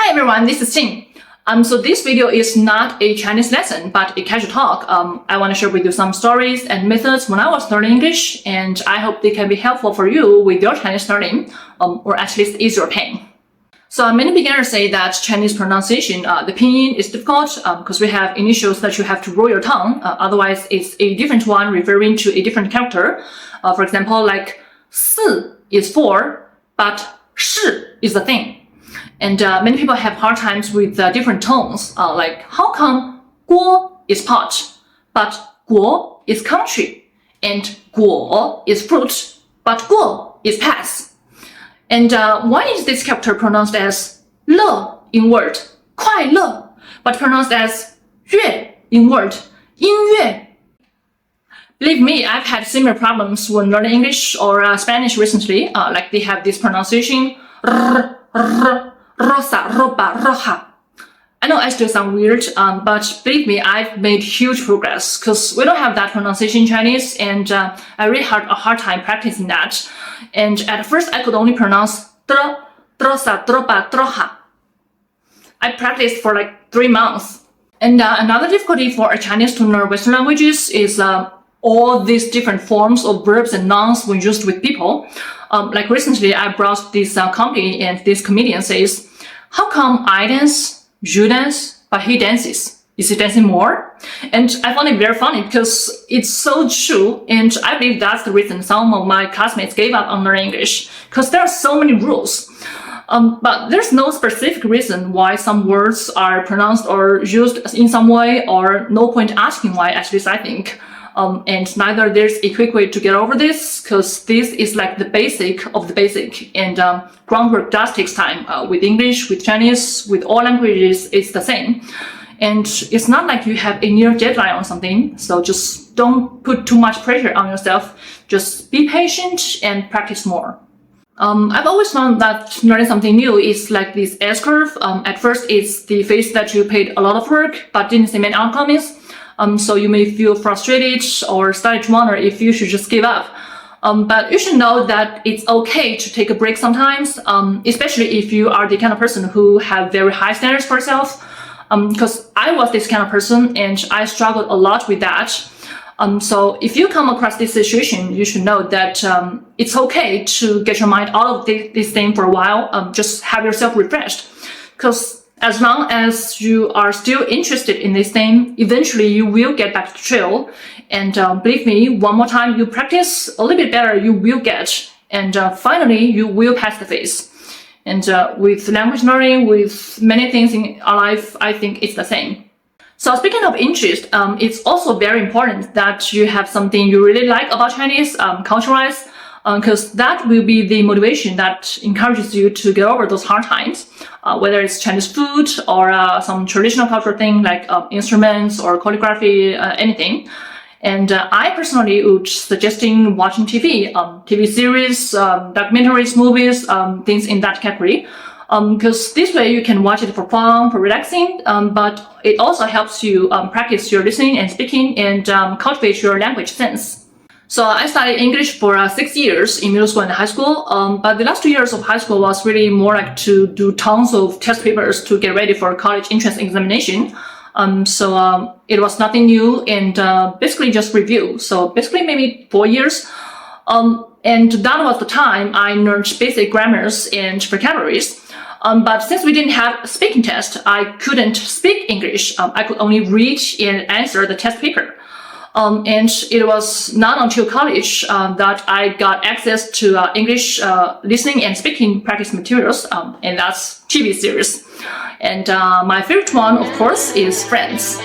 Hi everyone, this is Jing. So this video is not a Chinese lesson, but a casual talk. I want to share with you some stories and methods when I was learning English, and I hope they can be helpful for you with your Chinese learning, or at least ease your pain. So many beginners say that Chinese pronunciation, the pinyin is difficult because we have initials that you have to roll your tongue. Otherwise, it's a different one referring to a different character. For example, like 四 is 4, but 是 is the thing. And many people have hard times with different tones, like how come 锅 is pot, but 国 is country, and 果 is fruit, but 过 is pass. And why is this character pronounced as 乐 in word, 快乐, but pronounced as 乐 in word, 音乐? Believe me, I've had similar problems when learning English or Spanish recently, like they have this pronunciation, rosa, ropa, roja. I know I still sound weird, but believe me, I've made huge progress because we don't have that pronunciation in Chinese, and I really had a hard time practicing that. And at first, I could only pronounce drosa, dropa, droja. I practiced for like 3 months. And another difficulty for a Chinese to learn Western languages is all these different forms of verbs and nouns when used with people. Like recently, I browsed this company, and this comedian says, how come I dance, you dance, but he dances? Is he dancing more? And I found it very funny because it's so true, and I believe that's the reason some of my classmates gave up on learning English, because there are so many rules. But there's no specific reason why some words are pronounced or used in some way, or no point asking why, at least I think. And neither there's a quick way to get over this, because this is like the basic of the basic, and groundwork does take time. With English, with Chinese, with all languages, it's the same. And it's not like you have a near deadline or something, so just don't put too much pressure on yourself. Just be patient and practice more. I've always found that learning something new is like this S-curve. At first, it's the phase that you paid a lot of work but didn't see many outcomes. So you may feel frustrated or start to wonder if you should just give up. But you should know that it's okay to take a break sometimes, especially if you are the kind of person who have very high standards for yourself. Because I was this kind of person, and I struggled a lot with that. So if you come across this situation, you should know that it's okay to get your mind out of this thing for a while. Just have yourself refreshed. Because as long as you are still interested in this thing, eventually you will get back to the trail. And believe me, one more time you practice a little bit better, you will get. And finally, you will pass the phase. And with language learning, with many things in our life, I think it's the same. So speaking of interest, it's also very important that you have something you really like about Chinese, culture-wise, because that will be the motivation that encourages you to get over those hard times, whether it's Chinese food or some traditional cultural thing like instruments or calligraphy, anything. And I personally would suggesting watching TV, TV series, documentaries, movies, things in that category. Because this way you can watch it for fun, for relaxing, but it also helps you practice your listening and speaking and cultivate your language sense. So I studied English for 6 years in middle school and high school, but the last 2 years of high school was really more like to do tons of test papers to get ready for college entrance examination. So it was nothing new, and basically just review. So basically maybe 4 years. And that was the time I learned basic grammars and vocabularies. But since we didn't have a speaking test, I couldn't speak English. I could only read and answer the test paper. And it was not until college that I got access to English listening and speaking practice materials, and that's TV series. And my favorite one, of course, is Friends.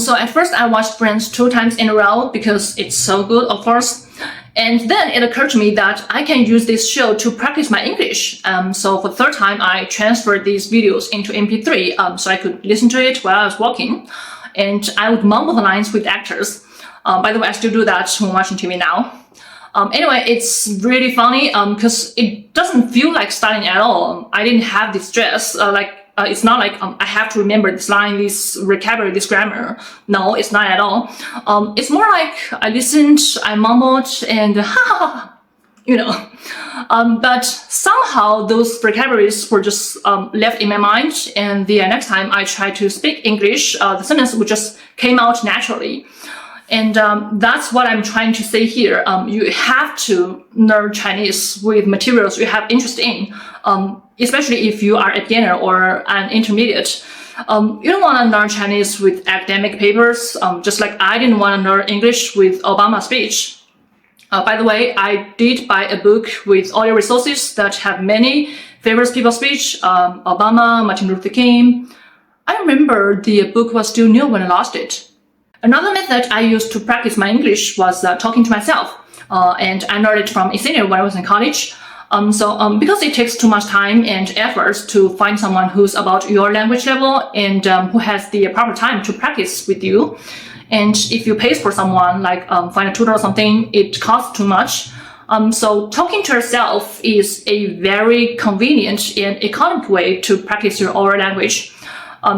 So at first I watched Friends 2 times in a row because it's so good, of course. And then it occurred to me that I can use this show to practice my English. So for the third time, I transferred these videos into MP3 so I could listen to it while I was walking. And I would mumble the lines with actors. By the way, I still do that when watching TV now. Anyway, it's really funny because it doesn't feel like studying at all. I didn't have this stress. It's not like I have to remember this line, this vocabulary, this grammar. No, it's not at all. It's more like I listened, I mumbled, and ha ha ha. But somehow those vocabularies were just left in my mind, and the next time I tried to speak English, the sentence would just came out naturally. And that's what I'm trying to say here. You have to learn Chinese with materials you have interest in, especially if you are a beginner or an intermediate. You don't want to learn Chinese with academic papers, just like I didn't want to learn English with Obama's speech. By the way, I did buy a book with audio resources that have many famous people's speech, Obama, Martin Luther King. I remember the book was still new when I lost it. Another method I used to practice my English was talking to myself, and I learned it from a senior when I was in college. Because it takes too much time and effort to find someone who's about your language level and who has the proper time to practice with you. And if you pay for someone, like find a tutor or something, it costs too much. So talking to yourself is a very convenient and economic way to practice your oral language.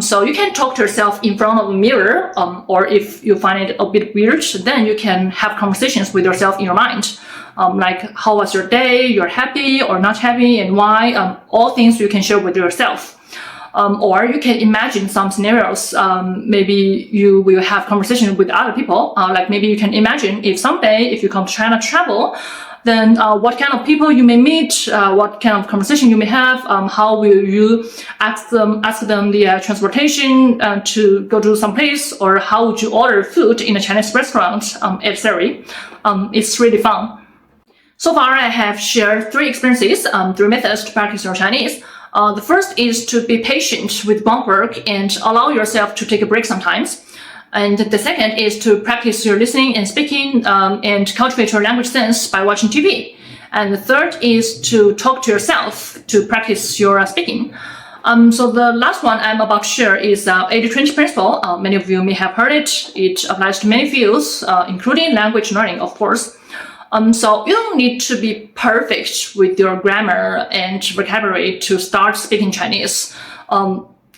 So you can talk to yourself in front of a mirror, or if you find it a bit weird, then you can have conversations with yourself in your mind. Like how was your day, you're happy or not happy, and why, all things you can share with yourself. Or you can imagine some scenarios. Maybe you will have conversation with other people. Like maybe you can imagine if someday, if you come to China to travel, then what kind of people you may meet, what kind of conversation you may have, how will you ask them the transportation to go to some place, or how would you order food in a Chinese restaurant, etc. It's really fun. So far, I have shared 3 experiences, 3 methods to practice your Chinese. The first is to be patient with groundwork and allow yourself to take a break sometimes. And the second is to practice your listening and speaking and cultivate your language sense by watching TV. And the third is to talk to yourself to practice your speaking. So the last one I'm about to share is 80-20 principle. Many of you may have heard it. It applies to many fields, including language learning, of course. So you don't need to be perfect with your grammar and vocabulary to start speaking Chinese.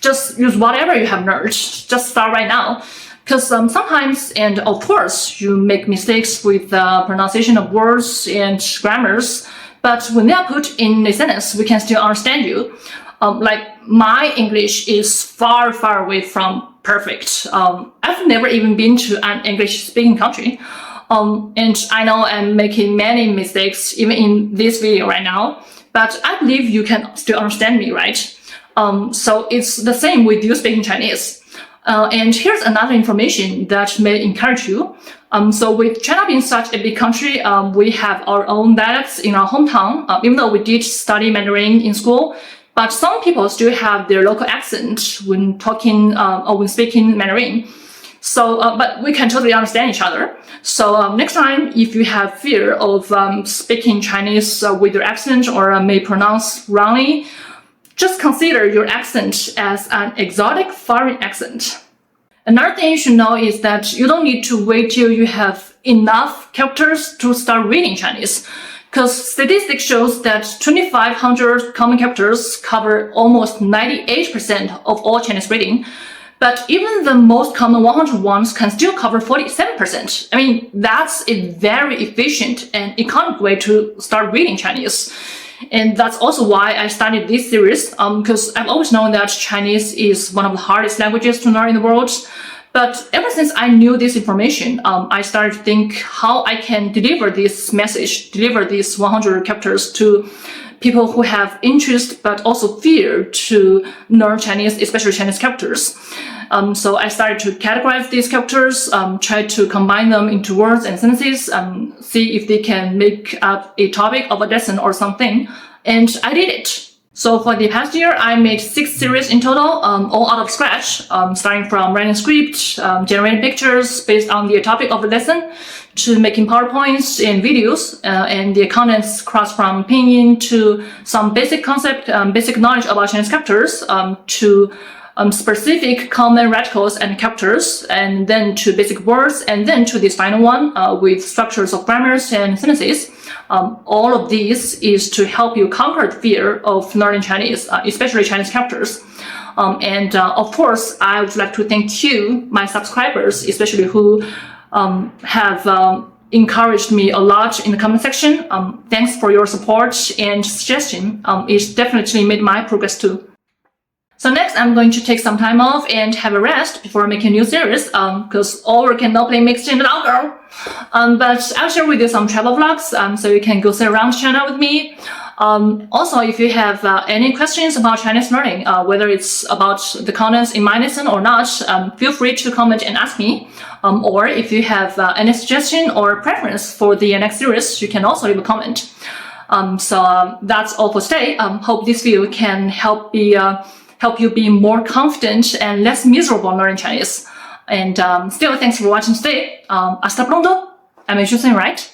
Just use whatever you have learned. Just start right now. Because sometimes, and of course, you make mistakes with the pronunciation of words and grammars, but when they are put in a sentence, we can still understand you. Like my English is far, far away from perfect. I've never even been to an English-speaking country. And I know I'm making many mistakes even in this video right now, but I believe you can still understand me, right? So it's the same with you speaking Chinese. And here's another information that may encourage you. So with China being such a big country, we have our own dialects in our hometown, even though we did study Mandarin in school, but some people still have their local accent when talking or when speaking Mandarin. So, but we can totally understand each other. So next time, if you have fear of speaking Chinese with your accent or may pronounce wrongly, just consider your accent as an exotic foreign accent. Another thing you should know is that you don't need to wait till you have enough characters to start reading Chinese, because statistics shows that 2,500 common characters cover almost 98% of all Chinese reading. But even the most common 100 ones can still cover 47%. I mean, that's a very efficient and economic way to start reading Chinese. And that's also why I started this series, because I've always known that Chinese is one of the hardest languages to learn in the world. But ever since I knew this information, I started to think how I can deliver this message, deliver these 100 characters to people who have interest but also fear to learn Chinese, especially Chinese characters. So I started to categorize these characters, try to combine them into words and sentences, see if they can make up a topic of a lesson or something. And I did it. So for the past year, I made 6 series in total, all out of scratch, starting from writing script, generating pictures based on the topic of the lesson, to making PowerPoints and videos, and the contents cross from pinyin to some basic concept, basic knowledge about Chinese characters, to specific common radicals and characters, and then to basic words, and then to this final one with structures of grammars and sentences. All of these is to help you conquer the fear of learning Chinese, especially Chinese characters. Of course, I would like to thank you, my subscribers, especially who have encouraged me a lot in the comment section. Thanks for your support and suggestion. It definitely made my progress too. So next, I'm going to take some time off and have a rest before making a new series, because all work and no play makes Jane the dog girl. But I'll share with you some travel vlogs, so you can go see around China with me. Also, if you have any questions about Chinese learning, whether it's about the contents in my lesson or not, feel free to comment and ask me. Or if you have any suggestion or preference for the next series, you can also leave a comment. So that's all for today. Hope this video can help you be more confident and less miserable learning Chinese. And still, thanks for watching today. Hasta pronto. I'm Asian, right?